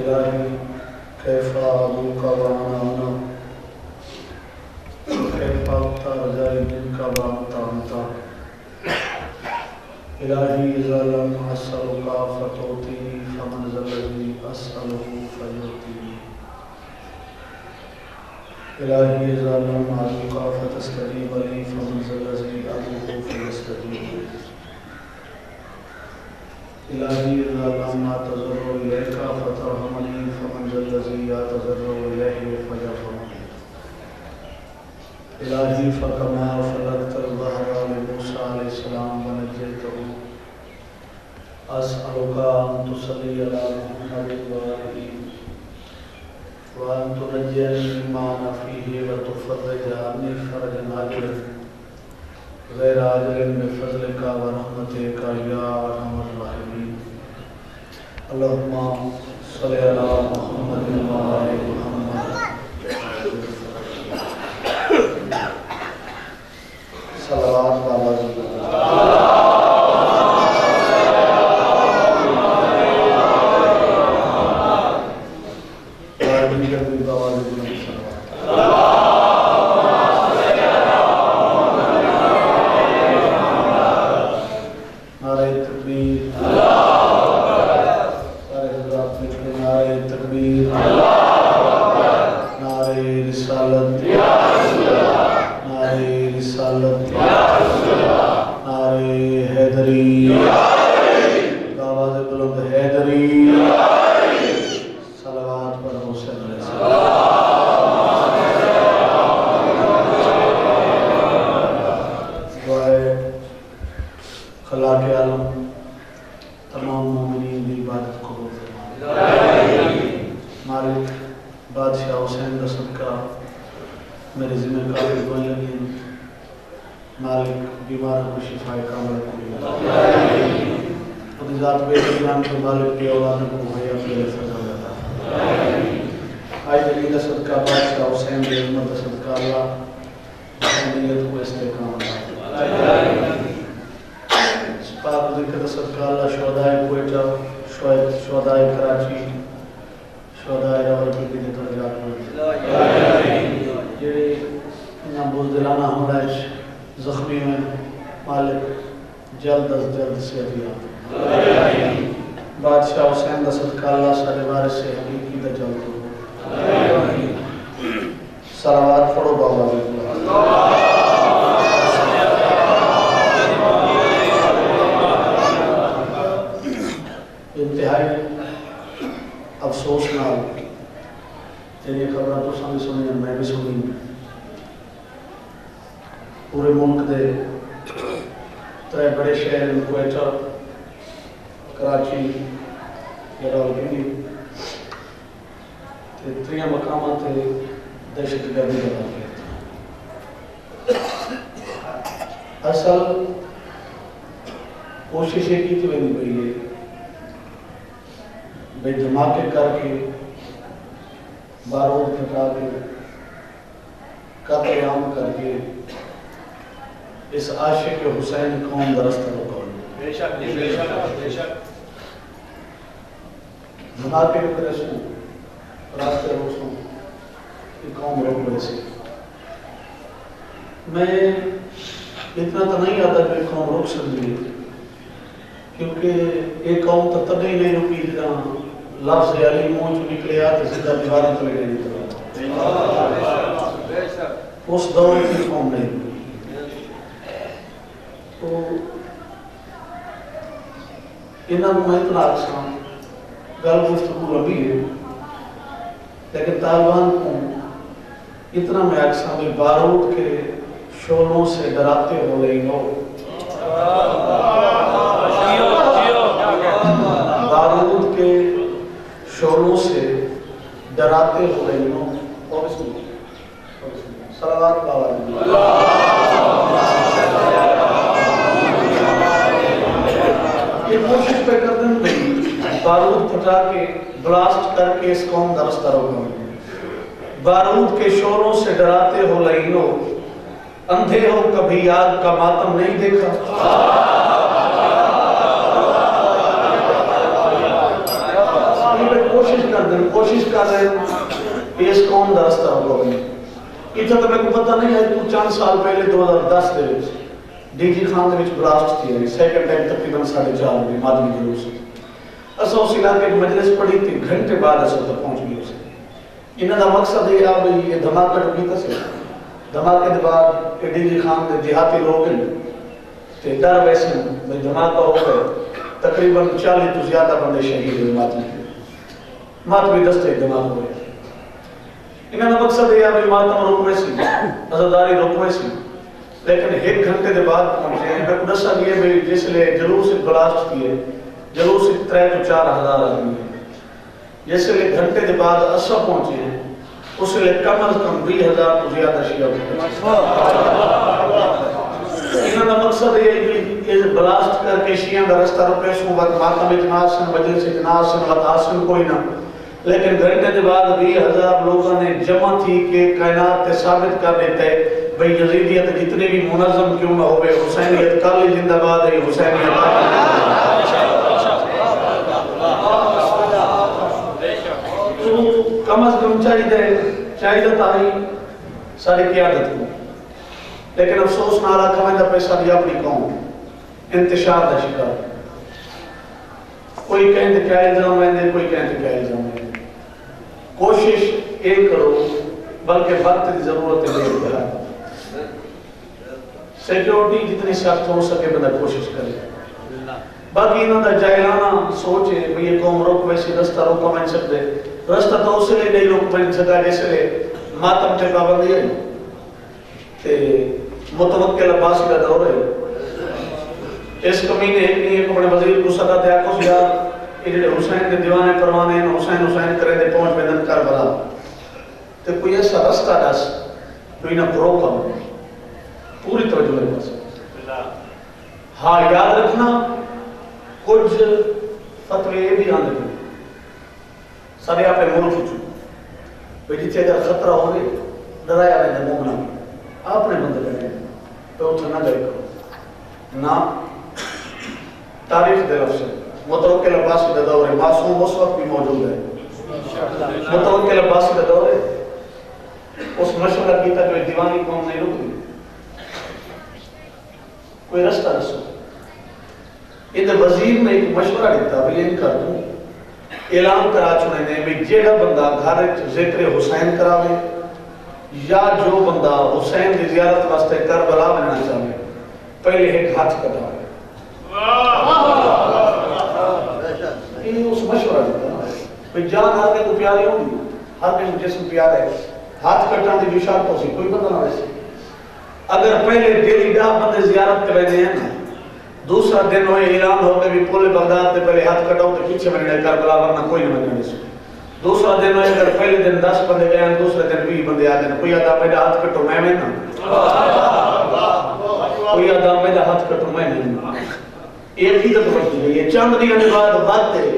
إلهي كيف أدعوك وأنا أنا كيف أرجع منك وأنت أنت إلهي إذا لم أسألك فتعطيني فمن ذا الذي أسأله فيعطيني إلهي إذا لم أدعوك فتستجيب لي فمن ذا الذي أدعوه فيستجيب لي إلهي إذا لم أتضرع إليك فترحمني فمن ذا الذي أتضرع إليه فيرحمني إلهي فكما فلقت البحر لموسى عليه السلام ونجيته أسألك أن تصلي على محمد وآله وأن تنجيني مما أنا فيه وتفرج عني فرجا عاجلا غير عاجل بفضلك ورحمتك يا أرحم الراحمين اللهم صل على محمد وآل محمد صلوات بابا بارود کے شوروں سے ڈراتے ہو لائنوں، اندھے ہو کبھی آگ کا ماتم نہیں دیکھا؟ کوشش کرنا دن کوشش کر رہے ہیں کہ اس قوم دا رستہ ہو گئے اتنا تو میں کو پتہ نہیں ہے تو چند سال پہلے 2010 دے ڈی جی خان دے وچ بلاسٹ تھی سیکنڈ ٹائم تقریباً 4:30 بجے مادمی جلوس اسا اس علاقے کی مجلس پڑھی تھی گھنٹے بعد اسا تک پہنچ گئے اسے انہاں دا مقصد یہ ہے بھئی یہ دھماکہ ٹوٹی تے دھماکے دے بعد ڈی جی خان دے دیہاتی لوگ ہیں تے ڈر ویسے بھئی دھماکہ ہو گئے تقریباً 40 تو زیادہ بندے شہید ہوئے ماتمی دستے دماغ ہوئے انہاں دا مقصد یہ ہے بھئی ماتم روکوے سی عزاداری روکوے سی لیکن ایک گھنٹے دے بعد پہنچے ہیں میں دسا یہ بھئی جس لئے جلوس بلاسٹ کیے جلوس 3 تو 4 ہزار آدمی ہے جس لئے گھنٹے دے بعد اسا پہنچے ہیں اس لئے کم از کم 20,000 تو زیادہ شیعہ ہوئے انہاں دا مقصد یہ ہے کہ بلاسٹ کر کے شیعہ دا رستہ روکے سو وقت ماتم اجناس سن مجلس اجناس سن وقت آسن کوئی نہ لیکن گھنٹے دے بعد 20,000 لوگوں نے جمع تھی کہ کائنات تے ثابت کر دیتے بھئی یزیدیت جتنے بھی منظم کیوں نہ ہوئے حسینیت کالی زندہ باد ہے حسینیت تو کم از کم چاہیے تاری ساری قیادت کو لیکن افسوس نہ رکھا میں دا پیسہ دیا اپنی قوم انتشار دا شکار کوئی کہیں تو کیا الزام ہے کوئی کہیں تو کیا الزام ہے کوشش ایک کرو بلکہ وقت کی ضرورت ہے سیکیورٹی جتنی سخت ہو سکے بندہ کوشش کرے باقی انہوں دا جائلانہ سوچے بھی یہ قوم روک ویسی رستہ روکا بن سکتے رستہ تو اسے لئے نہیں روک بن سکتا جیسے لئے ماتم تے پابندی ہے تے متوکل عباسی کا دور ہے اس کمینے ایک نہیں ایک اپنے وزیر کو صدا دیا کچھ یار یہ جڑے حسین کے دیوانے پروانے ہیں حسین کرے دے پہنچ بیدن کربلا تے کوئی ایسا رستہ دس تو انہاں کو روکا پوری توجہ میرے پاس ہاں یاد رکھنا کچھ فتوے یہ بھی آنے گئے سارے آپ ملک چو بھئی جیتے اگر خطرہ ہو گئے ڈرایا رہے ہیں مومنہ آپ نے بندے لگے تو اتنا نہ گئے کرو نہ تاریخ دے لفظ متوکل عباسی کا دور ہے معصوم اس وقت بھی موجود ہے متوکل عباسی کا دور ہے اس مشورہ کیتا جو دیوانی قوم نہیں رک دی کوئی رستہ رسو یہ وزیر نے ایک مشورہ دیتا بھی ان کر دوں اعلان کرا چھوڑے نے بھی جیڑا بندہ گھر ذکر حسین کراوے یا جو بندہ حسین کی زیارت واسطے کربلا بننا چاہے پہلے ایک ہاتھ کٹا ہے یہ اس مشورہ دیتا ہے جان ہر کے کو پیاری ہوگی ہر کے جسم پیار ہے ہاتھ کٹا دی جو شرط ہو سی کوئی بندہ نہ ویسے اگر پہلے دلی دا بندے زیارت کرے ہیں نا دوسرا دن ہوئے اعلان ہو گئے بھی پول بغداد تے پہلے ہاتھ کٹاؤ تے پیچھے میں نے کربلا ورنہ کوئی نہیں بننے سو دوسرا دن ہوئے اگر پہلے دن 10 بندے گئے ہیں دوسرے دن 20 بندے آ گئے کوئی آدھا میرا ہاتھ کٹو میں نا کوئی آدھا میرا ہاتھ کٹو میں نہیں ایک ہی تو بڑھتی ہے یہ چند دینے بعد بات ہے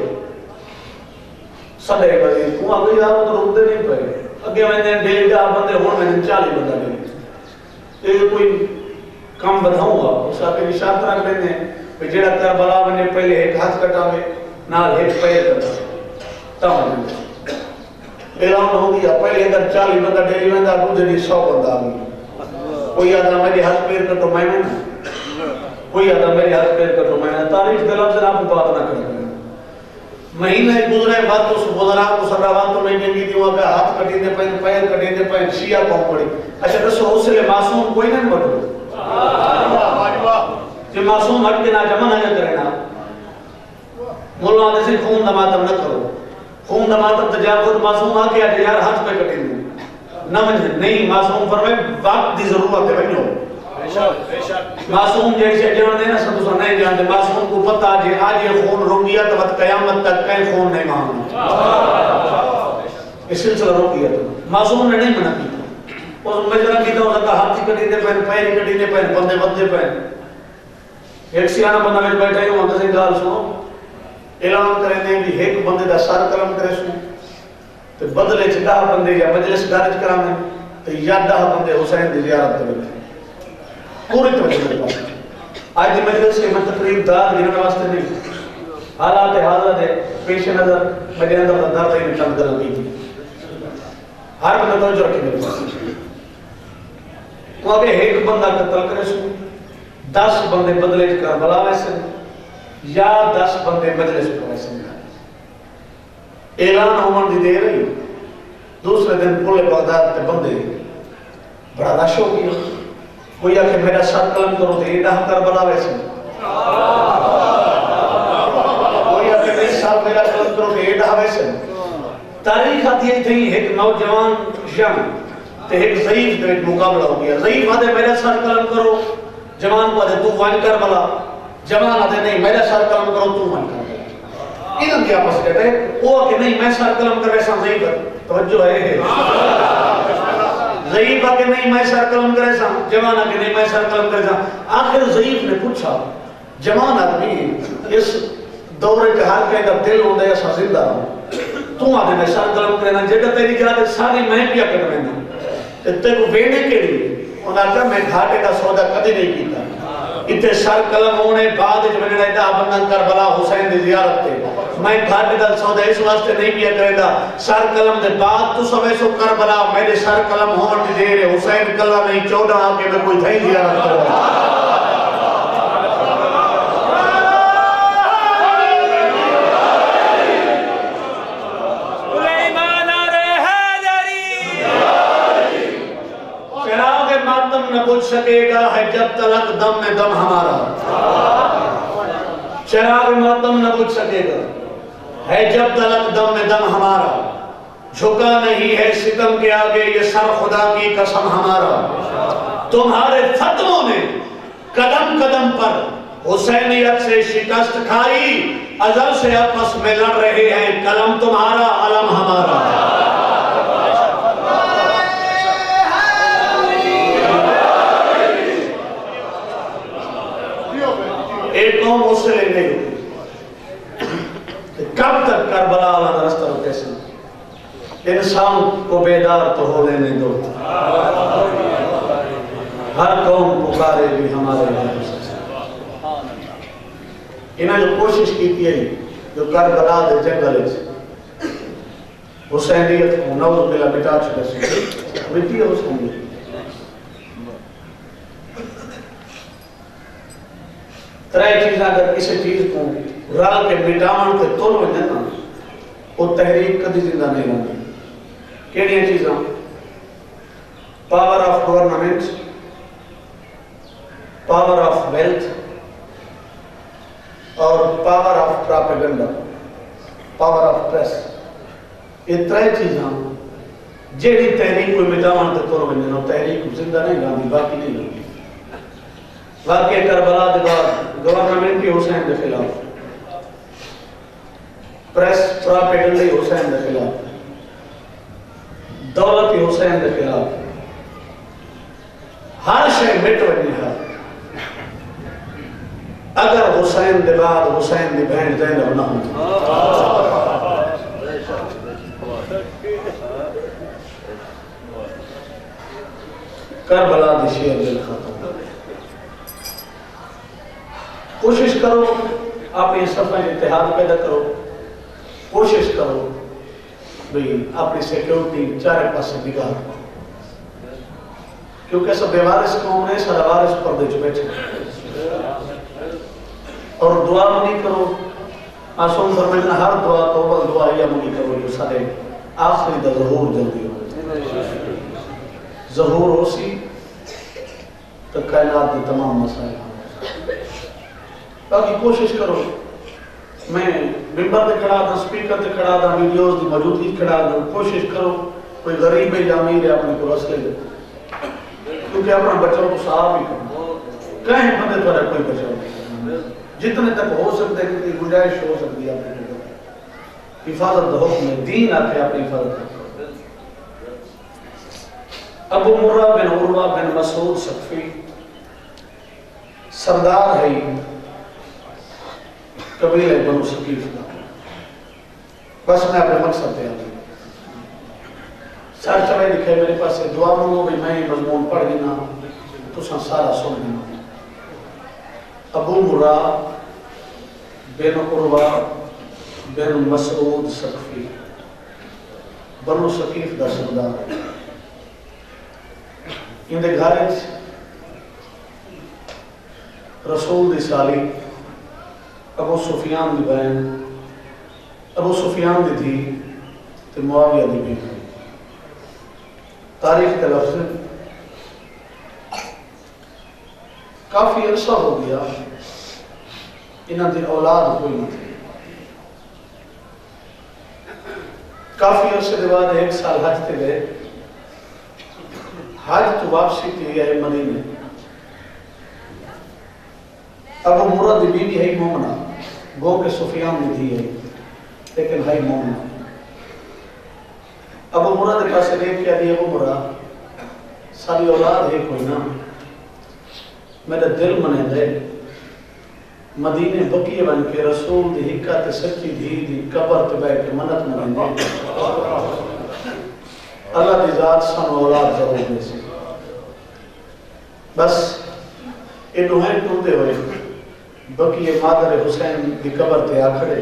سڑے بڑے کو آگے یار وہ تو روک دے نہیں پڑے اگے میں نے ڈیلی دا بندے ہون میں نے 40 بندہ لے یہ کوئی کام بدھاؤں گا اس آگے نشاط رکھ لینے کہ جیڑا کربلا بنے پہلے ایک ہاتھ کٹاوے نال ایک پیر کٹاوے تاہم اعلان ہو گیا پہلے اگر 40 بندہ ڈیلی بندہ دوسرے دی 100 بندہ آگئی کوئی آدھا میرے ہاتھ پیر کٹو میں کوئی آدھا میرے ہاتھ پیر کٹو میں تاریخ دے لفظ آپ کو بات نہ کریں مہینہ گزرے بات تو گزرا کو سرا بات تو میں نے کی دیوا کا ہاتھ کٹی دے پیر کٹی دے پیر شیعہ قوم پڑی اچھا دسو اس سے معصوم کوئی نہیں بڑھو جو معصوم ہٹ کے نہ جمع نہ کرے نا مولا نے سے خون دماتم نہ کرو خون دماتم تجار خود معصوم آ کے یار ہاتھ پہ کٹیں دیں نہ نہیں معصوم فرمائے وقت دی ضرورت ہے بنیو معصوم جیسے جانتے ہیں نا سب تو نہیں جانتے معصوم کو پتہ آج یہ خون رک گیا تو قیامت تک کہیں خون نہیں مانگا اس سلسلہ رک گیا تو معصوم نے نہیں منع کیا اس مجرہ کی تو ہاتھ ہی کٹی دے پہن پیر ہی کٹی دے پہن بندے بندے پہن ایک سیانہ بندہ میں بیٹھا ہی ہوں کسی گال سنو اعلان کریں دیں بھی ایک بندے دا سر قلم کرے سنو تو بدلے چھ 10 بندے یا مجلس دارج کرامیں تو یا 10 بندے حسین دی زیارت کریں پوری توجہ میرے پاس آج دی مجلس کے میں تقریب دار جنہوں نے واسطے نہیں حالات حاضر ہے پیش نظر میرے اندر درد ہی چند گل کی تھی ہر بندہ توجہ رکھے میرے پاس وہ اگر ایک بندہ قتل کرے سو 10 بندے بدلے کربلا ویسے یا 10 بندے مجلس کو ویسے اعلان ہومن دی دے رہی دوسرے دن پولے بغداد تے بندے بڑا رش ہو گیا کوئی آکے میرا سر قلم کرو تو ایڈا کربلا ویسے کوئی آکے میرے ساتھ میرا قلم کرو تو ایڈا ویسے تاریخ آتی ہے تھی ایک نوجوان یم تے ایک ضعیف دے ایک مقابلہ ہو گیا ضعیف آدھے میرا سر قلم کرو جوان کو آدھے تو وان کربلا جوان آدھے نہیں میرا سر قلم کرو تو وان کربلا انہوں کی آپس کہتے ہیں وہ کہ نہیں میں سر قلم کر ایسا ضعیف ہے توجہ ہے ضعیف آ کہ نہیں میں سر قلم کر ایسا جوان آ کہ نہیں میں سر قلم کر ایسا آخر ضعیف نے پوچھا جوان آدمی اس دورے کے ہر کہے کا دل ہوں دے ایسا زندہ ہوں تو آدھے میں سر قلم کرنا جیڑا تیری جاتے ساری میں پیا کر رہنا تے کو وینے کے لیے انہاں کہا میں گھاٹے کا سودا کدی نہیں کیتا اتنے سر قلم ہونے بعد جو میں نے رہتا بندن کربلا حسین دی زیارت تے میں گھاٹے کا سودا اس واسطے نہیں پیا کرتا سر قلم دے بعد تو سب ایسو کربلا میرے سر قلم ہون دی دے رہے حسین کلا نہیں 14 آکے میں کوئی تھئی زیارت کرتا نہ بجھ سکے گا ہے جب تلک دم میں دم ہمارا چراغ ماتم نہ بجھ سکے گا ہے جب تلک دم میں دم ہمارا جھکا نہیں ہے ستم کے آگے یہ سر خدا کی قسم ہمارا تمہارے فتووں نے قدم قدم پر حسینیت سے شکست کھائی ازل سے آپس میں لڑ رہے ہیں قلم تمہارا علم ہمارا ایک قوم اس سے لے نہیں ہوتی کب تک کربلا والا رستہ روکے سے انسان کو بیدار تو ہو لینے دو ہر قوم پکارے بھی ہمارے انہیں جو کوشش کی تھی جو کربلا دے جنگل سے حسینیت کو نوز بلا مٹا چکے سے مٹی ہے حسینیت ترائے چیزیں اگر کسی چیز کو رال کے مٹاون کے طور میں دینا وہ تحریک کدی زندہ نہیں ہوگی کیڑی چیزیں power of government power of wealth اور power of propaganda power of press یہ ترائے چیزیں جیڑی تحریک کو مٹاون کے طور میں دینا تحریک زندہ نہیں گاندھی باقی نہیں ہوگی واقعہ کربلا دے بعد گورنمنٹ کی حسین دے خلاف پریس پراپیگنڈا حسین دے خلاف دولت حسین دے خلاف ہر شے مٹ وجنی ہے اگر حسین دے بعد حسین دی بہن زینب نہ ہوں کربلا دی شیر دل ختم کوشش کرو اپنی صفحہ اتحاد پیدا کرو کوشش کرو بھئی اپنی سیکیورٹی چارے پاس سے نگاہ رکھو کیونکہ سب بیوارث قوم نے سارا وارث پردے چ بیٹھے اور دعا منی کرو معصوم فرمائے ہر دعا توبہ دعا یا منی کرو جو سارے آخری دا ظہور جلدی ہو ظہور ہو سی تو کائنات دے تمام مسائل باقی کوشش کرو میں ممبر تے کھڑا دا سپیکر تے کھڑا دا ویڈیوز دی موجودگی کھڑا دا کوشش کرو کوئی غریب ہے یا امیر ہے اپنے کو رسلے دے کیونکہ اپنا بچوں کو صاحب ہی کرو کہیں بندے تو رہا کوئی بچوں نہیں جتنے تک ہو سکتے ہیں کہ گنجائش ہو سکتی ہے اپنے کو حفاظت دو میں دین آتے اپنی حفاظت کرو ابو مرہ بن عروہ بن مسعود ثقفی سردار ہے قبیلہ بنو ثقیف کا بس میں اپنے مقصد پہ آتی سر چلے لکھے میرے پاس سے دعا مانگو بھی میں مضمون پڑھ دینا تو سارا سن دینا ابو مرہ بن عروہ بن مسعود سقفی بنو سقیف دا سردار ان دے گھر رسول دی سالی ابو سفیان دی بہن ابو سفیان دی تھی تے معاویہ دی بھی تاریخ کا لفظ کافی عرصہ ہو گیا انہاں دی اولاد کوئی نہیں تھی کافی عرصے کے بعد 1 سال حج تے گئے حج تو واپسی تھی ہے مدینے ابو مرہ دی بیوی ہے مومنہ گو کے سفیان دی تھی ہے لیکن ہے مومنہ ابو مرہ دے پاس دیکھ کیا دی ابو مرہ ساری اولاد ہے کوئی نا میرا دل منے دے مدینے بقیہ بن کے رسول دی حکا تے سچی دی دی قبر تے بیٹھ کے منت منے دے اللہ دی ذات سن اولاد ضرور دے سی بس انہوں ہیں ٹوٹے ہوئے بقیہ مادر حسین دی قبر تے آکھڑے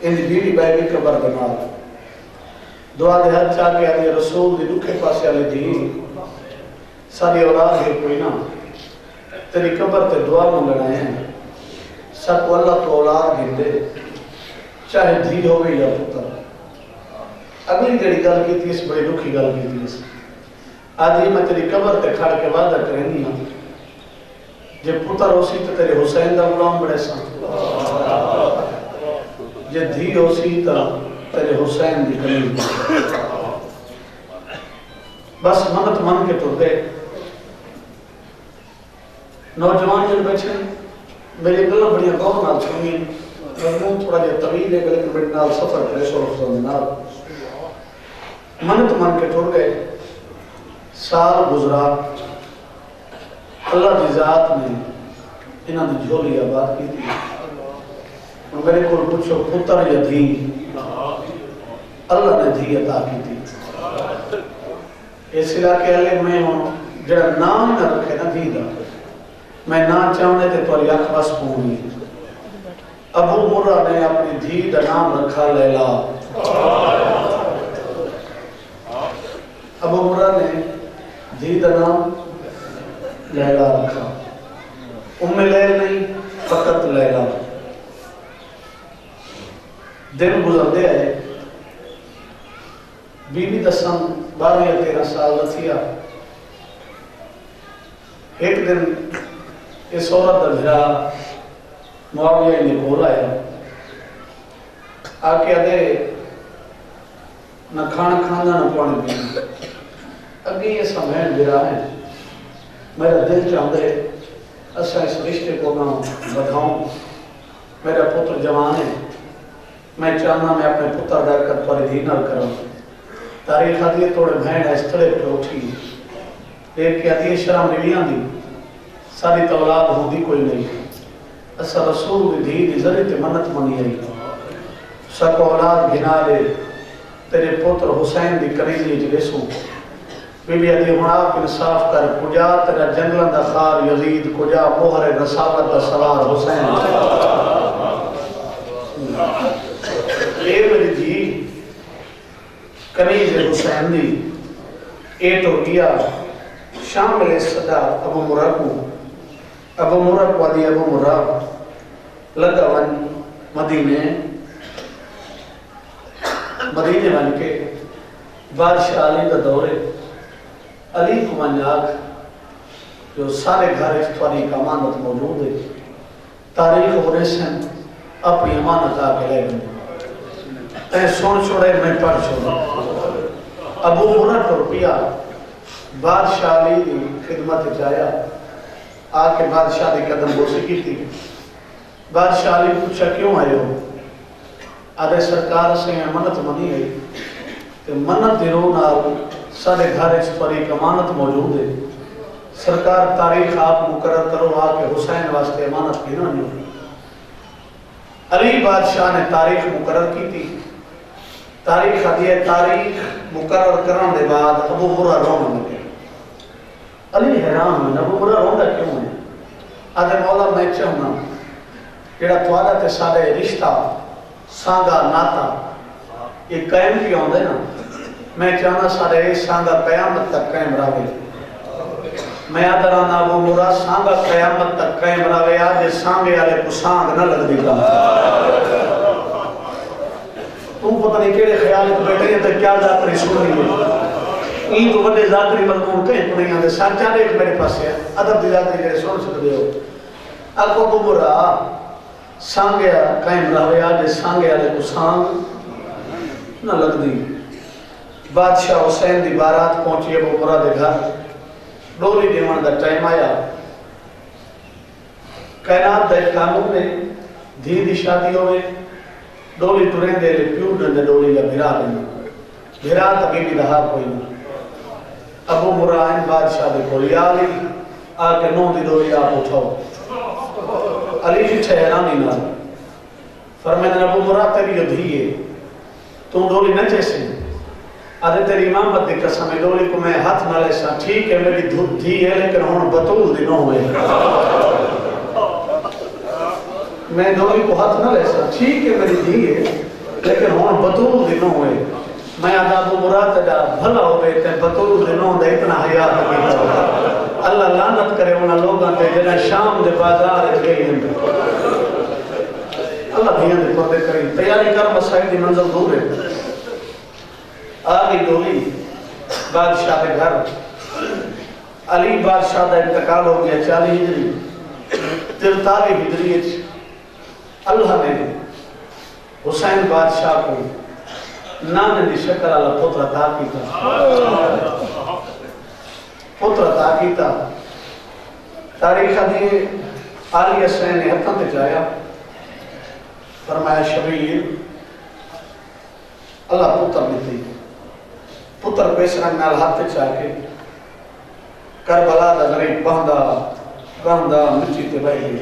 ان دی بیوی بے بھی قبر دے مال دعا دے ہاتھ چاہ کے آدھی رسول دی دکھے پاسے آلے دی ساری اولاد ہے کوئی نا تیری قبر تے دعا منگنا ہے سب کو اللہ تو اولاد گن دے چاہے دھی ہوگی یا پتر اگلی جڑی گل کی تھی اس بڑی دکھی گل کی تھی اس آدھی میں تیری قبر تے کھڑ کے وعدہ کرنی ہوں جے پتر ہو سی تو تیرے حسین دا غلام بڑے سا جے دھی ہو سی تو تیرے حسین دی کلیم بس منت من کے تو دے نوجوان جن بیٹھے میری گلہ بڑی غور نال سنی مضمون تھوڑا جے طویل ہے لیکن بڑی نال سفر کرے سو افضل نال منت من کے ٹر گئے سال گزرا اللہ دی ذات نے انہاں دی جھولی آباد کی تھی اور میرے کو پوچھو پتر یا دھی اللہ نے دھی عطا کی تھی اس علاقے والے میں ہوں جڑا نام نہ رکھے نا دھی دا میں نہ چاہنے تے تو اکھ بس پوری ابو مرہ نے اپنی دھی دا نام رکھا لیلا ابو مرہ نے دھی دا نام لیلا رکھا لیل نہیں فقط لیلا دن گزردے آئے بیوی دسن 12 یا 13 سال رسیا ایک دن اس عورت دا بھرا معاویہ نے بول آیا آکے آدھے نہ کھانا کھانا نہ پانی پینا اگے یہ سمین بھرا ہے میرا دل چاہتے اسا اس رشتے کو نہ بدھاؤں میرا پتر جوان ہے میں چاہنا میں اپنے پتر در کر پر دینر کروں تاریخ آدھی توڑے بہن ہے اس طرح پہ اٹھی ایک کہ آدھی شرم نویاں دی ساری تولاد ہوں دی کوئی نہیں اسا رسول دی دھی دی ذریعے منت منی آئی سب اولاد گھنا لے تیرے پتر حسین دی کریزی جلسوں بی بی آدھی ہون آپ انصاف کر کجا تیرا جنگلن دا خار یزید کجا مہر رسالت دا سوار حسین اے میری جی کنیز حسین دی اے تو گیا شامل صدا ابو مرہ کو ابو مرہ کو آدھی ابو مرہ لگا ون مدینے ون کے بادشاہ علی دا دورے علی کو منجاک جو سارے گھر اس توانی کا امانت موجود ہے تاریخ و رسم اپنی امانت آگے لے گئے اے سن چھوڑے میں پڑھ چھوڑا ابو مرہ ٹرپیا بادشاہ علی دی خدمت جایا آکے بادشاہ دی قدم بوسی کی تھی بادشاہ علی پوچھا کیوں آئے ہو آدھے سرکار سے منت منی ہے کہ منت دیرون آگے سارے گھر اس پر ایک امانت موجود ہے سرکار تاریخ آپ مقرر کرو آکے حسین واسطے امانت کی نہ نہیں علی بادشاہ نے تاریخ مقرر کی تھی تاریخ دیئے تاریخ مقرر کرنے دے بعد ابو مرہ رون لگے علی حیران ہے ابو مرہ رون دا کیوں ہے آدھے مولا میں چاہنا جڑا تھوڑا تے سارے رشتہ سانگا ناتا یہ قائم کی ہوندے نا میں چاہنا سارے سانگا قیامت تک قائم رہے میں آدھرانا وہ مرا سانگا قیامت تک قائم رہے آج سانگے آلے کو سانگ نہ لگ دیتا تم پتہ نہیں کیڑے خیال کو بیٹھے ہیں تو کیا ذاتری سن رہی ہے این تو بڑے ذاتری مضمون کہیں تو نہیں آتے سانچہ ایک میرے پاس ہے ادب دی ذاتری جڑے سن سکتے ہو اکو کو مرا سانگے قائم رہے آج سانگے آلے کو سانگ نہ لگ دی بادشاہ حسین دی بارات پہنچی ابو مرا دے گھر ڈولی دیوان دا ٹائم آیا کائنات دا قانون نے دھی دی شادی ہوئے ڈولی ٹرین دے لے پیور دے ڈولی یا بھرا دیں بھرا تبھی بھی دہا کوئی نہیں ابو مرائن بادشاہ دے کولی آلی آکے نو دی ڈولی آپ اٹھاؤ علی جی ٹھہرانی نہ فرمائن ابو مرائن تیری جو دھی ہے تم ڈولی نہ جیسے آدھے تیری امامت دی قسم ڈولی کو میں ہاتھ نہ لے سا ٹھیک ہے میری دھی ہے لیکن ہون بطول دی نہ ہوئے میں ڈولی کو ہاتھ نہ لے سا ٹھیک ہے میری دھی ہے لیکن ہون بطول دی نہ ہوئے میں آدھا ابو مراد جا بھلا ہوئے تے بطول دی نہ ہوئے اتنا حیات کی اللہ لعنت کرے انہاں لوگاں تے جنہیں شام دے بازار گئی ہیں اللہ دھیان دے پردے کریں تیاری کر مسائل دی منزل دور ہے آگئی ڈولی بادشاہ کے گھر علی بادشاہ دا انتقال ہو گیا 40 ہجری 43 ہجری اللہ نے حسین بادشاہ کو نانے دی شکر اللہ پتر عطا کیتا پتر عطا کیتا تاریخ دیئے علی حسین نے ہتھاں تے جایا فرمایا شبیر اللہ پتر دیتی پتر پیس رنگ نال ہاتھ چاہ کے کربلا دا غریب بہندہ مچی تے بھائی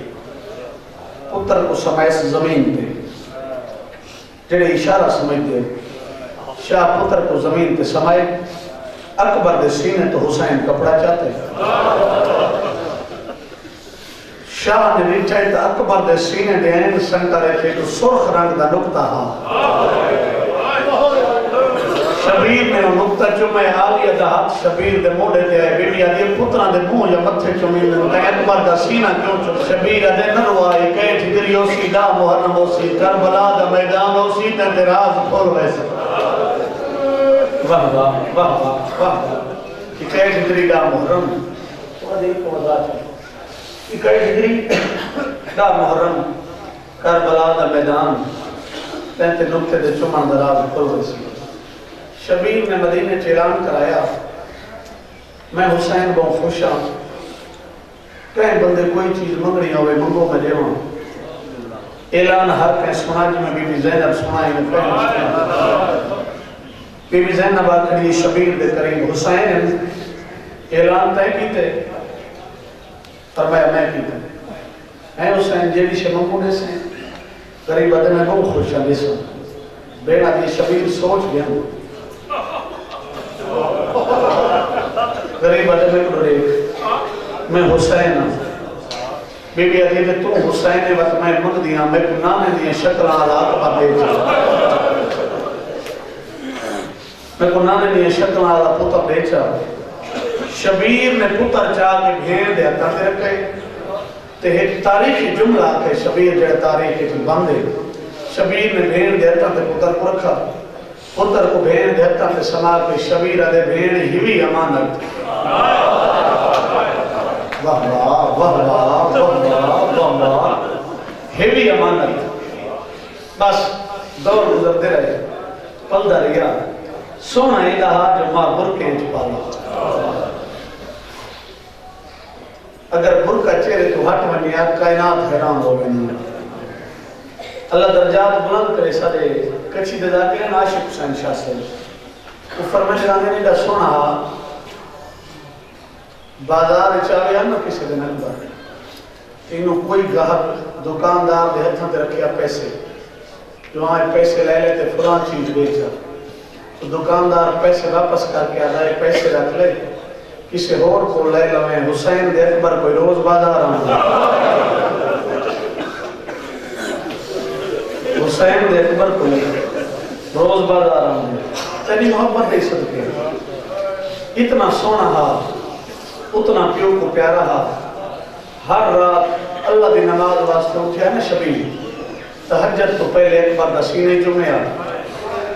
پتر کو سمائس زمین تے جڑے اشارہ سمجھ دے شاہ پتر کو زمین تے سمائے اکبر دے سینے تو حسین کپڑا چاہتے شاہ نے نیچائے تو اکبر دے سینے دے این سنگتا رہتے تو سرخ رنگ دا نکتہ ہاں شبیر نے نکتہ چمے آلیہ دا ہاتھ شبیر دے موڑے دے آئے بیٹی آدھے پتران دے منہ یا متھے چمے دے اکبر دا سینہ کیوں چم شبیر دے نروائی کہے جدری ہوسی دا محرم ہوسی کربلا دا میدان ہوسی تے راز کھول ویسے واہ واہ واہ واہ واہ کہے جدری دا محرم وہ دیکھ کو مزا چاہتا کہے جدری دا محرم کربلا دا میدان تے نکتے دے چمان دا راز کھول ویسے شبیر نے مدینہ اعلان کرایا میں حسین بہت خوش ہوں کہیں بندے کوئی چیز منگنی ہوئے منگو میں لے ہوں اعلان ہر کہیں سنا جی میں بی بی زینب سنائی میں کہیں بی بی زینب آکھڑی شبیر دے قریب حسین اعلان تے کیتے فرمایا میں کیتے میں حسین جیلی سے منگو دے سے قریب آدھے میں بہت خوش ہوں دیسا بینا دی شبیر سوچ گیا غریب آدھے میں کڑو ریک میں حسین ہوں بی بی آدھے تو حسین ہے وقت میں مد دیا میں نانے دیا شکل آلات پر دے چاہ میں کو نانے دیا شکل آلات پتر دے چاہ شبیر نے پتر چاہ کے بھین دیا تا دے رکھے تے ایک تاریخی جملہ آتے شبیر جڑے تاریخی جو بندے شبیر نے بھین دیا تا تے پتر کو رکھا پتر کو بھین دیتا تے سما کے شبیر دے بھین ہیوی امانت واہ واہ واہ واہ واہ واہ واہ ہیوی امانت بس دور گزرتے رہے پلدہ ریا سونا الہا جو ماں برکیں چھپالا اگر برکہ چہرے تو ہٹ ونیا کائنات حیران ہو گئی اللہ درجات بلند کرے سارے کچھی دے داتے ہیں عاشق حسین شاہ سے وہ فرمائے جانے نے دا سونا بازار چاہے نہ کسی دن اندر انہوں کوئی گاہک دکاندار دے ہتھاں تے رکھیا پیسے جو آئے پیسے لے لیتے فلان چیز بیچا تو دکاندار پیسے واپس کر کے آدھائے پیسے رکھ لے کسی اور کو لے لویں حسین دے اکبر کوئی روز بازار آن حسین دے اکبر کو روز بازار آنے تیری محبت دے صدقے اتنا سونا ہا اتنا پیو کو پیارا ہا ہر رات اللہ دی نماز واسطے اٹھیا نا شبیل تہجد تو پہلے اکبر دا سینے چومیا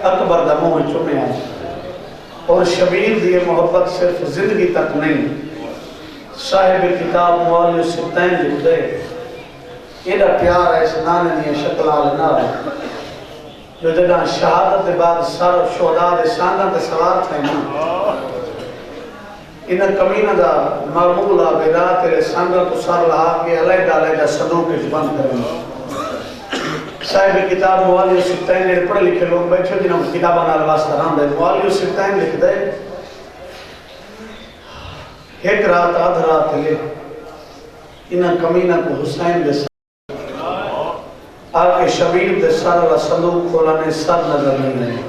اکبر دا منہ چومیا اور شبیل دی محبت صرف زندگی تک نہیں صاحب کتاب مولی ستین جلدے ایڈا پیار ہے سنانے دیا شکل آلنا جو جگہ شہادت دے بعد سر شہداء دے سانگاں دے سوار تھے نا انہا کمینہ دا معمولہ بیدا تیرے سانگاں کو سر لہا کے علیدہ صدوق اجبان کریں صاحب کتاب مولی ستین نے پڑھ لکھے لوگ بیٹھے جنہوں کتابہ نال واسطہ رہاں دے مولی ستین لکھ دے ایک رات آدھ رات لے انہا کمینہ کو حسین دے سر آکے شبیل دے سر اللہ صندوق کھولانے سر نظر نہیں لے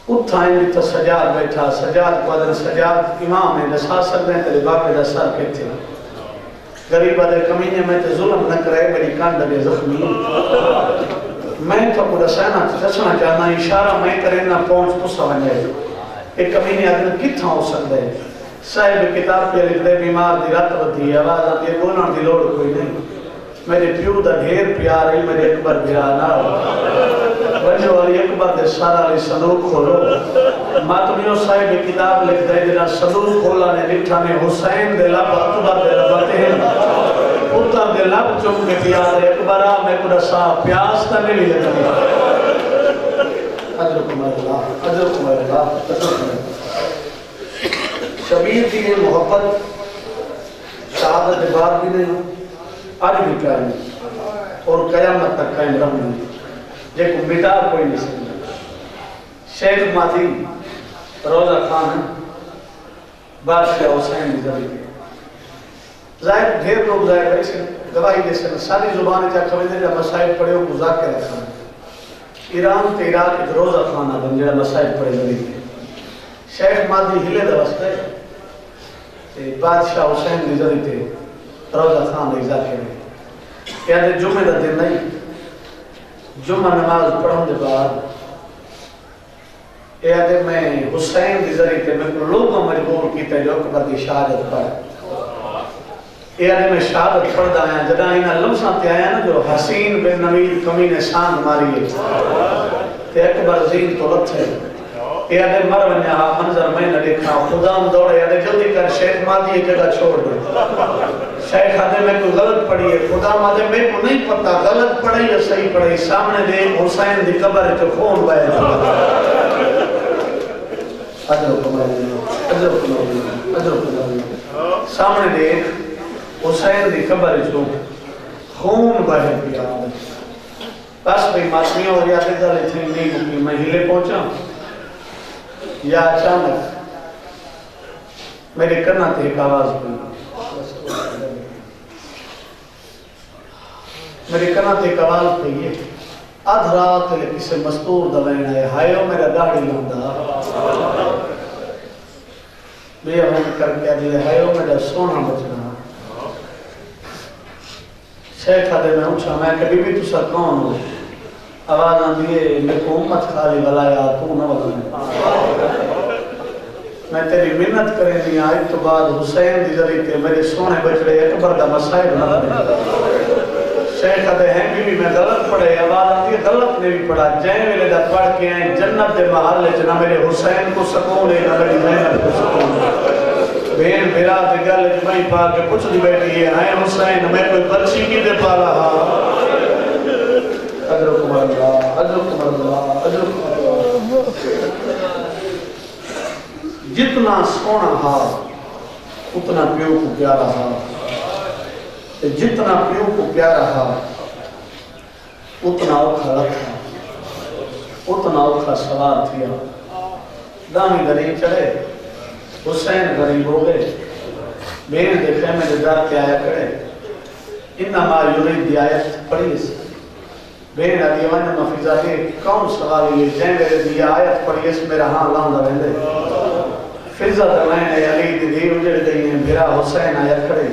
اتھائیں بھی تو سجاد بیٹھا سجاد کو ادھر سجاد امام ہے جسا سکتے ہیں تیرے باقی دا سر کہتے ہیں غریب آدھے کمینے میں تے ظلم نہ کرے میری کان دے زخمی میں تو کو دسانا چاہنا اشارہ میں کریں نہ پہنچ تو سمجھے ایک کمینے آدھے کتھا ہو سکتے ہیں صاحب کتاب پہ لکھ دے بیمار دی رات بدھی آواز آتی ہے بولنا دی لوڑ کوئی نہیں میرے پیو دا ڈھیر پیار ہے میرے اکبر بیانا بنجو والی اکبر دے سارا لی صندوق کھولو ماتمیوں صاحب کتاب لکھ دے جنا صندوق کھولا نے لکھا نے حسین دے لب اکبر دے لبتے ہیں اتر دے لب چم کے پیار ہے اکبرہ میں کڑا سا پیاس تا نہیں لکھا اجرکم اللہ اجرکم اللہ اجرکم اللہ شبیر کی یہ محبت شہادت بار بھی نہیں آج بھی قائم اور قیامت تک قائم رہوں جے کو مٹا کوئی نہیں سکتا شیخ ماتی روزہ خان ہے بادشاہ حسین بھی ذریعے کے ظاہر ڈھیر لوگ ظاہر ایسے گواہی دے سکتے ساری زبانیں چاہ کھوئے جا مسائل پڑھے ہو گزار کے رکھا ایران تے عراق ایک روزہ خانہ بن جڑا مسائل پڑھے ذریعے شیخ ماتی ہلے دوستے بادشاہ حسین بھی ذریعے روزہ خان دے ذاکر ہے یعنی جمعہ دا دن نہیں جمعہ نماز پڑھوں دے بعد یعنی میں حسین دی ذریعے میں لوگوں مجبور کیتا جو اکبر دی شہادت پڑھ یعنی میں شہادت پڑھ دا آیا جدا انہا لمساں تے آیا نا جو حسین بن نوید کمین ساند ماری ہے تے اکبر زین تو لت ہے یعنی مر ونیا منظر میں نہ دیکھا خدام دوڑے یعنی جلدی کر شیخ مادی جگہ چھوڑ دے شیخ آدھے میں کوئی غلط پڑھی ہے خدام آدھے میں کو نہیں پتا غلط پڑھی یا صحیح پڑھی سامنے دے حسین دی قبر جو خون بائے سامنے دے حسین دی قبر جو خون بائے پیا بس بھئی ماتمیوں اور یا دیدہ لیتے نہیں مکی میں ہلے پہنچا یا اچانک میرے کرنا تھے ایک آواز پہ میرے کرنا تھے ایک آواز پہ یہ آدھ رات لے کسے مستور دلائن آئے ہائیو میرا داڑی لندہ بے ہم کر کے دلے ہائیو میرا سونا بچنا شیخ آدھے میں اچھا میں کبھی بھی تو سر کون ہوں آواز آن دیئے میں کو امت خالی بلایا تو نہ بلایا میں تیری منت کریں دیا آج تو بعد حسین دی ذریعے میرے سونے بچڑے اکبر دا مسائل نہ دے شیخ آدھے ہیں بھی میں غلط پڑھے آواز آن دیئے غلط نے بھی پڑھا جائیں ویلے دا پڑھ کے آئیں جنت دے محل جنا میرے حسین کو سکون ہے نہ میری زینت کو سکون ہے بین بھیرا دے گل جمعی پا کے پوچھ دی بیٹھی ہے ہیں حسین میں کوئی بچی کی دے پا رہا اجرکم اللہ اجرکم اللہ اجرکم اللہ جتنا سونا ہا اتنا پیو کو پیارا ہا جتنا پیو کو پیارا ہا اتنا اوکھا رکھا اتنا اوکھا سوار تھیا دامی غریب چڑھے حسین غریب ہو گئے بین دے خیمے دے دار کے آیا کرے انما یرید دی آیت پڑھی سے بین علی ون مفیضہ کے کون سوال یہ جائیں میرے دی آیت پڑھی اس میرا ہاں لاندہ رہنے فضہ دلائن علی دی دی اجڑ گئی ہیں بھرا حسین آیا کھڑے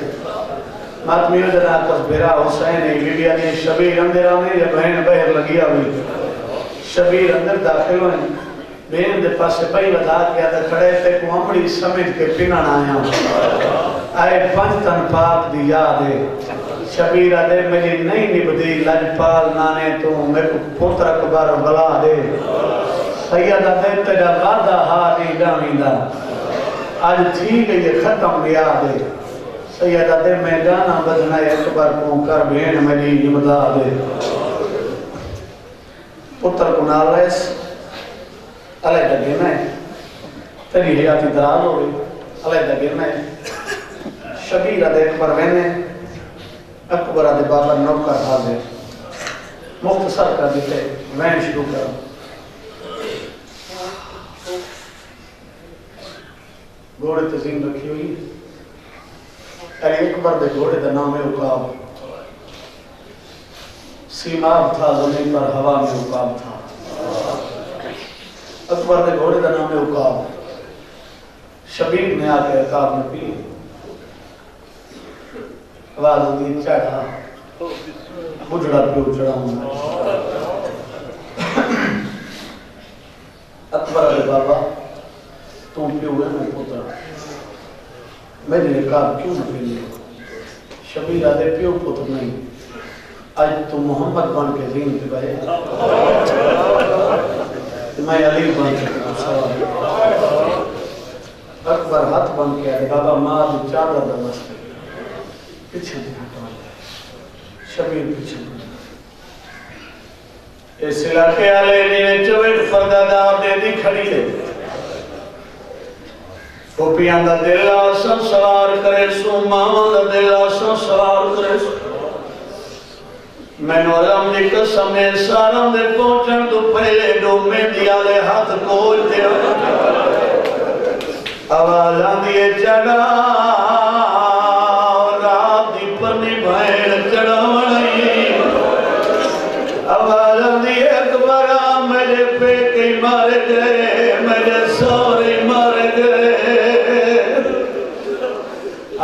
ماتمیو جنا کس بھیرا حسین بی بی علی شبیر اندر آنے یا بہن بہر لگیا ہوئی شبیر اندر داخل ہوئے بہن دے پاس پہی ودا کیا تھا کھڑے تے کو امڑی سمیت کے پنن آیا آئے پنجتن پاک دی یاد ہے شبیر آدھے مجھے نہیں نبدی لجپال نانے تو میں کو پوتر اکبر بلا دے سید آدھے تیرا وعدہ ہاری ڈامیدہ آج تھی گئی ختم لیا دے سید آدھے میں گانا بجنا اکبر کو کر بہن مجھے نبدا دے پتر کو نالیس علیہ گرنا ہے تیری حیاتی درال ہو گئی علیہ گرنا ہے شبیر آدھے اکبر بہنے اکبر آدھے بابا نوکر حاضر مختصر کر دیتے وین شروع کرو گھوڑے تزیم رکھی ہوئی علی اکبر دے گھوڑے دا نام عقاب سیماب تھا زمین پر ہوا میں عقاب تھا اکبر دے گھوڑے دا نام عقاب شبیر نے آکے عقاب میں پی آواز ہوگی چڑھا بجڑا پیو چڑھا ہوں اکبر علی بابا تم پیو گئے میں پوترا میں نے کہا کیوں نہ پیو شبیر آدھے پیو پوتر نہیں آج تم محمد بن کے زین پہ بھائے میں علی بن کے اکبر ہاتھ بن کے آدھے بابا ماں بھی چادر دمست پیچھے دکھاتا شبیر پیچھے اس علاقے آلے نے چویٹ فردادار دے دی کھڑی دے پوپیاں دا دل آسان سوار کرے سو ماں دا دل آسان سوار کرے سو میں نو علم دی قسم سارا دے پہنچن تو پہلے دو میں دیالے ہاتھ کوئی دے آوازاں دیئے چڑھا رات دی پرنی بھائن چڑھا ونائی آوازاں دیئے اکبرہ میرے پہ کئی مار گئے میرے سوری مار گئے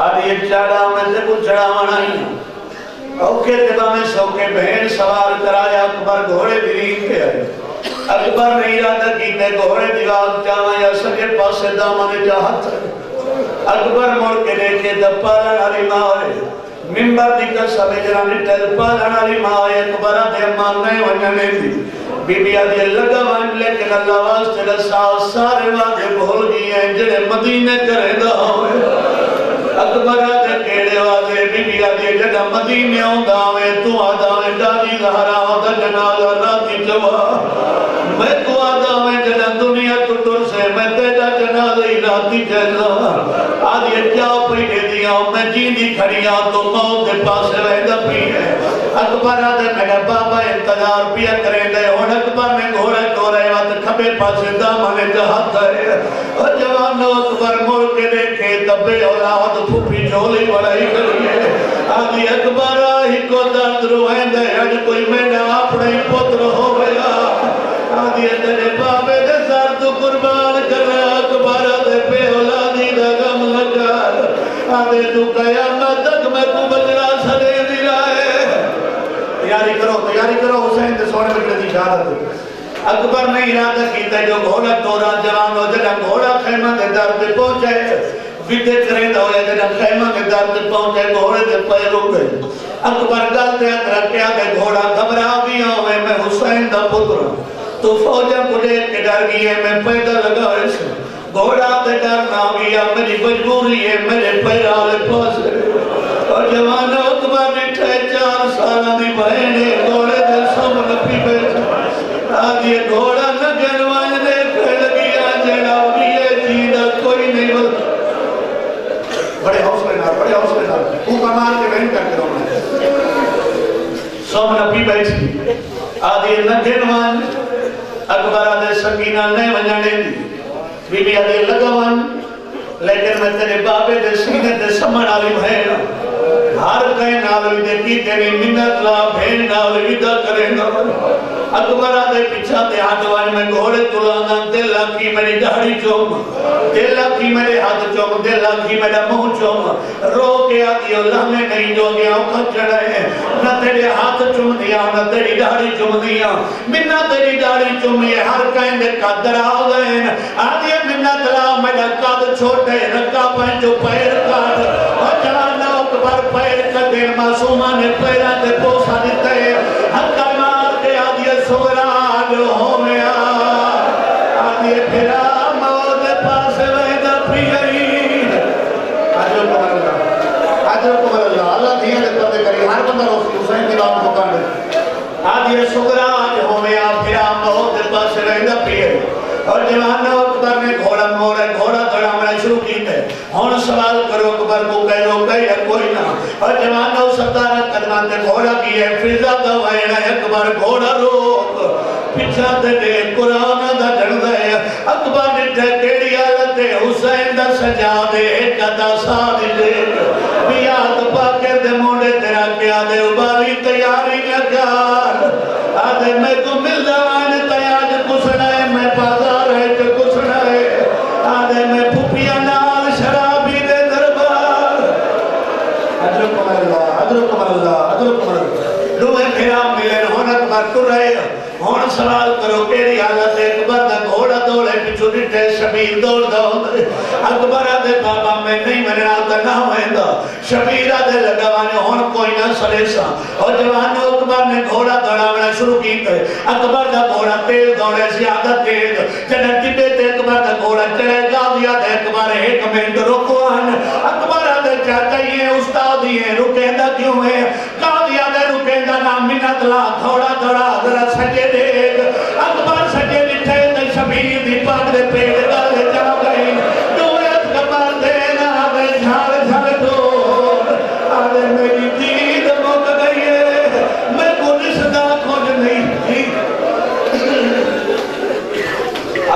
آدھی چڑھا میں سے کچھ چڑھا ونائی اوکے تبا میں سوکے بہن سوار کرایا اکبر گھوڑے درین کے آئے اکبر نے ارادہ کیتے گھوڑے دیوال چاہاں یا سکے پاسے دامن چاہت اکبر مڑ کے دیکھے دپالن علی ماں ممبر دی قسم جرانی ٹل پالن علی ماں اکبر دے امان نہیں ونجنے دی بی بی آدھی لگا ون لیکن اللہ واسطے رسا سارے وعدے بھول گئی ہیں جڑے مدینے کرے دا ہوئے اکبر دے کیڑے وعدے بی بی آدھی جڑا مدینے ہوں داوے تو آدھاوے ڈالی دہرا دا جنازہ راتی جوا میں تو آدھاوے جڑا دنیا کٹر سے میں تیجا جنازہ ہی راتی جیسا آدھی کیا پہی دے دیا میں جیندی کھڑیاں تو موت دے پاسے ویدہ پی ہے اکبر آدھے میرا بابا انتظار پیا کریں دے اور اکبر نے گھوڑے گھوڑے وقت کھبے پاسے دامنے جہاں ہے اور جوانو اکبر مڑ کے دیکھے دبے اولاد پھوپی جھولی بڑائی کریے آدھی اکبر آہی کو درد روئیں دے اج کوئی میرا اپنے پتر ہو گیا آدھی تیرے بابے دے سر تو قربان کر اکبر دے پہ اولادی دا غم لگا آدھے تو قیامت تک میں کو بجرا سڑے دی رائے تیاری کرو حسین دے سونے بکڑے دی شہادت اکبر نے ارادہ کیتا جو گھوڑا دورا جوان ہو جڑا گھوڑا خیمہ دے در پہ پہنچے ویدے کریں دا ہویا جڑا خیمہ دے در پہ پہنچے گھوڑے دے پہ رو گئے اکبر گلتے اترکیا دے گھوڑا گھبرا بھی ہوئے میں حسین دا پتر تو فوجہ پڑے کے ڈر گئے میں پیدا لگا ایسے گھوڑا دے ڈر نہ گیا میری مجبوری ہے میرے پیرالے پاسے اور جوان اکبر نے 4 سالہ دی بہنے گھوڑے دے سامنے پی بیٹھا آدھی گھوڑا نہ گنوائے دے کھڑ گیا جڑا بھی چیدہ کوئی نہیں بلتا بڑے حوصلے نال اوپر مار کے بہن کر کے رونا سامنے پی بیٹھی آدھی نہ گنوائے اکبر آدھے سکینہ نہیں ونجانے دی بی بی آدھے لگوان لیکن میں تیرے بابے دے سینے دے سمن آلی بھینا ہر کئی ناوی دے کی تیری منت لا بھین ناوی دا کریں گا اکبر آدھے پچھا دے آدھوان میں گھوڑے تلانا دل آکھی میری داڑھی چوم، دل آکھی میرے ہاتھ چوم، دل آکھی میرا منہ چوم، رو کے آدھی اللہ میں نہیں جو گیا کھچڑے، نہ تیرے ہاتھ چوم دیا نہ تیری داڑھی چوم دیا، منہ تیری داڑھی چوم یہ ہر کہنے قدر آ گئے، آدھی منہ تلا میرا قد چھوٹے رکھا پہنچو پیر کار، اور جوانا اکبر پیر کر دین معصومہ نے پیرا تے پوسا دیتا ہے، حقا مار کے آدھی سوران ہو میں آدھی پھرا موت پاس ویدہ پھیئی، آجو کمر اللہ، اللہ دیا دے پردے کری، ہر بندہ روسی حسین دیوان کو کانڈے، آدھی سوران ہو میں پھرا موت پاس ویدہ پھیئی، اور جوانہ اکبر نے گھوڑا موڑا گھوڑا دڑامنا شروع کیتے ہون سوال کرو اکبر کو کہہ رو کہہ ہے کوئی نہ اور جوانہ 17 قدمان تے گھوڑا کیے فضا دوائنہ اکبر گھوڑا روک پچھا تے دے قرآن دا جڑ دے اکبر نے ٹھیکیڑی آلت حسین دا سجا دے قدا ساتھ دے بیاد پاکر دے موڑے تیرا کیا دے اباری تیاری لگار آدھے میں کو مل دوائن تیاج کسنا ہے میں بازار ہے کہ کسنا ہے آدھے میں پھوپیا نال شرابی دے دربار حضرکم اللہ حضرکم اللہ حضرکم اللہ روح پھرا ملن ہونت مرکو رہے ہون سوال کرو کیری حالت اکبر دا گھوڑا دوڑے پچھو ڈٹے شبیر دوڑ دوڑ اکبر آدھے بابا میں نہیں مننا تا نہ ہوئندہ شبیر آدھے لگوانے ہون کوئی نہ سلیسا اور جوانو اکبر نے گھوڑا دوڑاونا شروع کیتے اکبر دا گھوڑا تیز دوڑے زیادہ تیز جنہ ٹپے تے اکبر دا گھوڑا چلے گا دیا دے اکبر ایک منٹ رکوان اکبر آدھے چاہتا یہ استاد یہ رکیندہ کیوں ہے گا دیا دے رکیندہ نام منت لا گھوڑا دوڑا ذرا سجے دیکھ اکبر سجے لٹھے تے شبیر دی پاک دے پیڑ گالے جا گئی دویت کبر دینا آدھے جھال جھال دور آدھے میری دید مک گئی ہے میں کچھ صدا کچھ نہیں تھی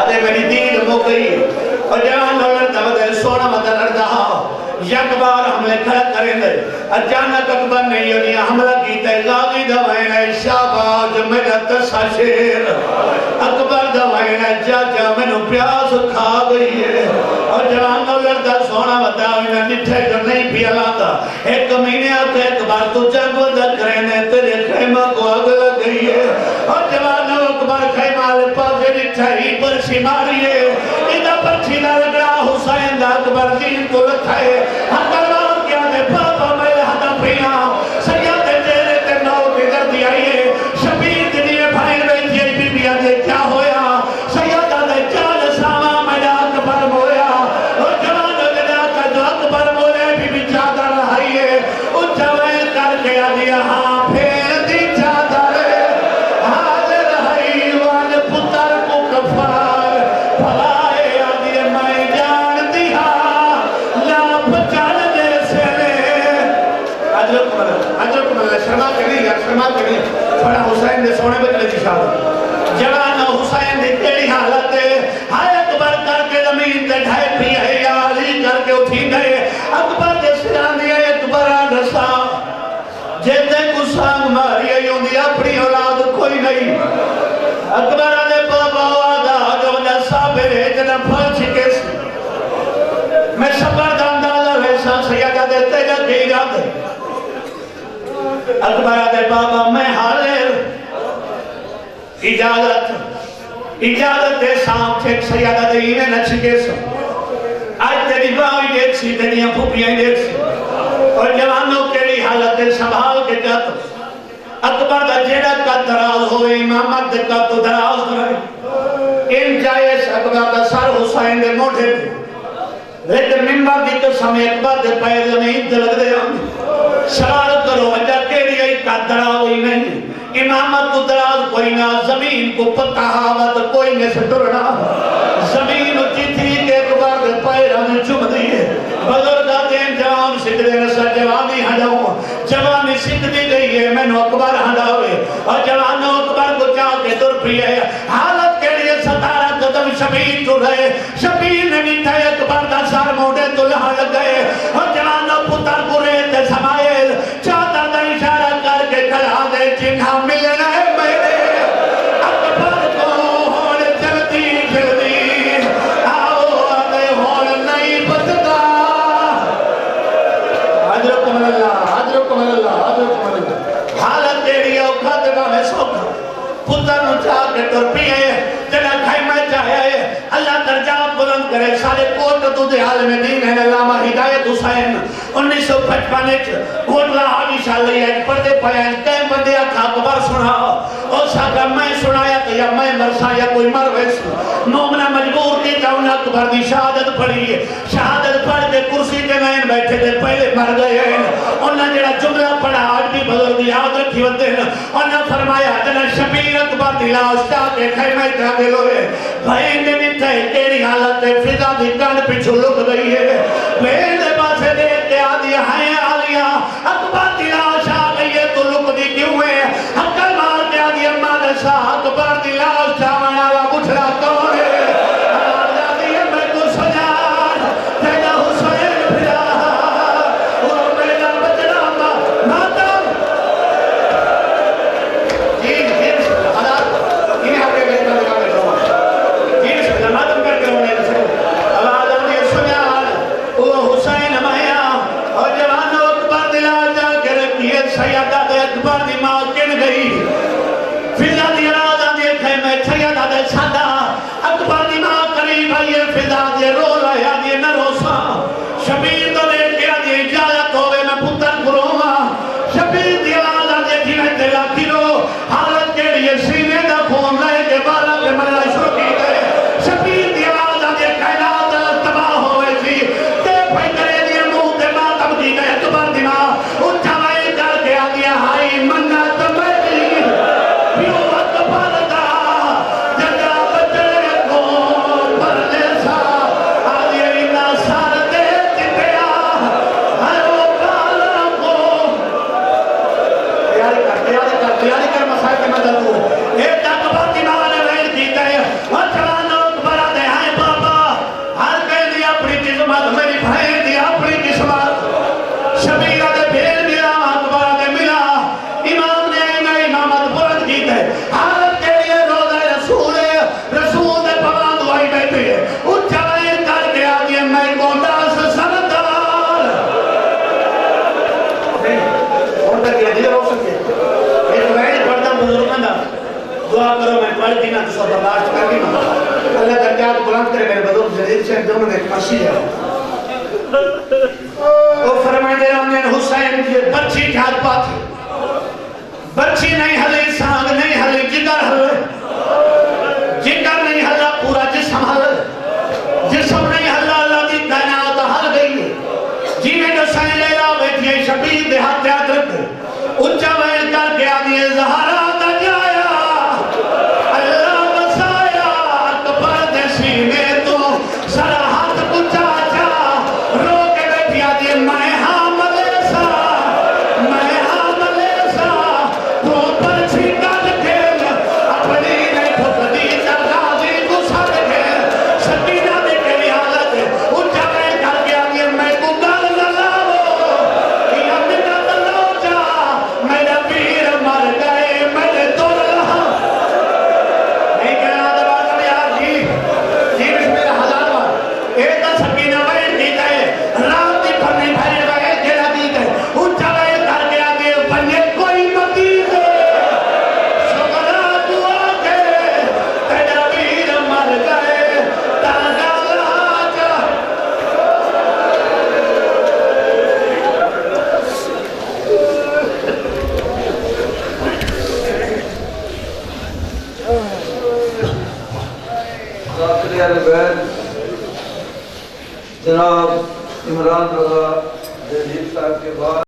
آدھے میری دید مک گئی اور جان لڑتا بدے سونا مدر لڑتا یک بار حملے کھڑا کریں دے اچانک اکبر نے یونی حملہ کیتا ہے غازی دوائنہ شاباج میرا تسا شیر اکبر دوائنہ جا جا میں پیاس کھا گئی ہے اور جوانوں لڑتا سونا بتاوینہ نٹھے جو نہیں پیالا تھا ایک مہینے آتے اکبر تو جنگ وزد کرنے تیرے خیمہ کو آگ لگ گئی ہے اور جوانوں اکبر خیمہ لے پاسے نٹھے ہی پر شماری ہے ادھا پر چھنا لگا حسین دا اکبر دین کو لکھائے ہکرار کیا دے پاپا میں ہتا پیا سیاد تیرے تے نو کی دردی آئیے شبیر دنیا بھائی بیٹھے بی بی آدھے کیا ہویا سیاد آدھے چال ساما میں اکبر مویا اور جوان لگا کا جو اکبر مویا بی بی چادر لہائیے ان جوائے کر کے آدھے ہاں پھیر دی چادر حاضر لہائی وان پتر کو کفار پھلائے آدھے میں جان دیا شرما کرنی شرما کرنی بڑا حسین نے سونے بچنے کی شاہد جوان حسین نے کیڑی حالت ہے ہائے اکبر کر کے زمین تے ڈھائے پی ہے یا علی کر کے اٹھی گئے اکبر کے سران دیا اکبر آنسا جیتے کو سانگ ماری ہے یوں دیا اپنی اولاد کوئی نہیں اکبر آنے بابا آدھا جو وجہ صابر ہے جنہ پھل چھکے سے میں شبر داندازہ ویسا سیادہ دیتے جا کے ارادے اکبر آدھے بابا میں حاضر اجازت دے سام ٹھیک سیادہ دے ایمیں نچکے سو آج تیری باوی دیکھ سی تیری پھوپیاں دیکھ سی اور جوانوں کیڑی حالت دے سنبھال کے جاتو اکبر دا جیڑا کا دراز ہوئے امامت کا تو دراز رہے ان جائز اکبر دا سر حسین دے موٹھے دے لیکن ممبر دی قسم اکبر دے پیر زمین دے لگ دے سوال کرو وجہ کیڑی ای کا دراوی نہیں امامت کو دراز کوئی نہ زمین کو پتہ حاوت کوئی نے سے ٹرنا زمین اچھی تھی کہ اکبر دے پیر ہمیں چم دیئے بزرگا دین جوان سکھدے نسا جوانی ہنڈاؤں جوانی سکھ دی گئی ہے میں نو اکبر ہنڈاؤے اور جوانوں اکبر کو چاہ کے در پیئے حالت کے لیے 17 قدم شبیر تو رہے شبیر نے نیٹھے اکبر دا سار موڑے تو لہا لگ گئے اور جوانوں پتر کو ریتے سمائل چاہتا دا اشارہ کر کے کھلا دے جنہاں ملنا ہے میرے اکبر کو ہونے جلدی جلدی کرے سارے کوٹ تو دے عالم دین ہے علامہ ہدایت حسین 1955 کوٹ لا حاجی شاہ لیا پردے پائیں کئی بندے آکھا اکبر سنا اور ساکا میں سنایا کہ یا میں مرسا یا کوئی مرویس مومنہ مجبور کی جاؤں اکبر دی شہادت پڑھی ہے شہادت پڑھ کے کرسی کے نائن بیٹھے تھے پہلے مر گئے ہیں انہوں جڑا جملہ پڑھا آج بھی بزرگ یاد رکھی ہوتے ہیں انہوں فرمایا جنا شبیر اکبر دی لاش چاہ کے خیمہ جاگے لوئے بھائیں نے نہیں کہے تیری حالت فضا دی کانڈ پچھو لک گئی ہے بھائیں نے باسے دیکھ کے آدھی ہیں آلیاں اکبر دی لاش آ گئی ہے تو لک دی کیوں ہے حکر مار کے آدھی اممہ نشا اکبر دی لاش چاہنے والا بچھڑا کون ہے دعا کرو میں پڑھ دینا تو سب برداشت کر دینا اللہ درجات بلند کرے میرے بزرگ جدید سے دونوں نے مرسی ہے وہ فرمائے دے رہا ہوں حسین کی بچی ٹھاک پات بچی نہیں ہلے سانگ نہیں ہلے جگر ہلے جگر نہیں ہلا پورا جسم ہلے جسم نہیں ہلا اللہ دی کائنات ہل گئی ہے جی میں حسین لے لا بیٹھی ہے شبیر دے ہاتھ یاد رکھ اچھا ویل کر کے آدھی ہے زہرا دا جایا جناب عمران رضا جدید صاحب کے بعد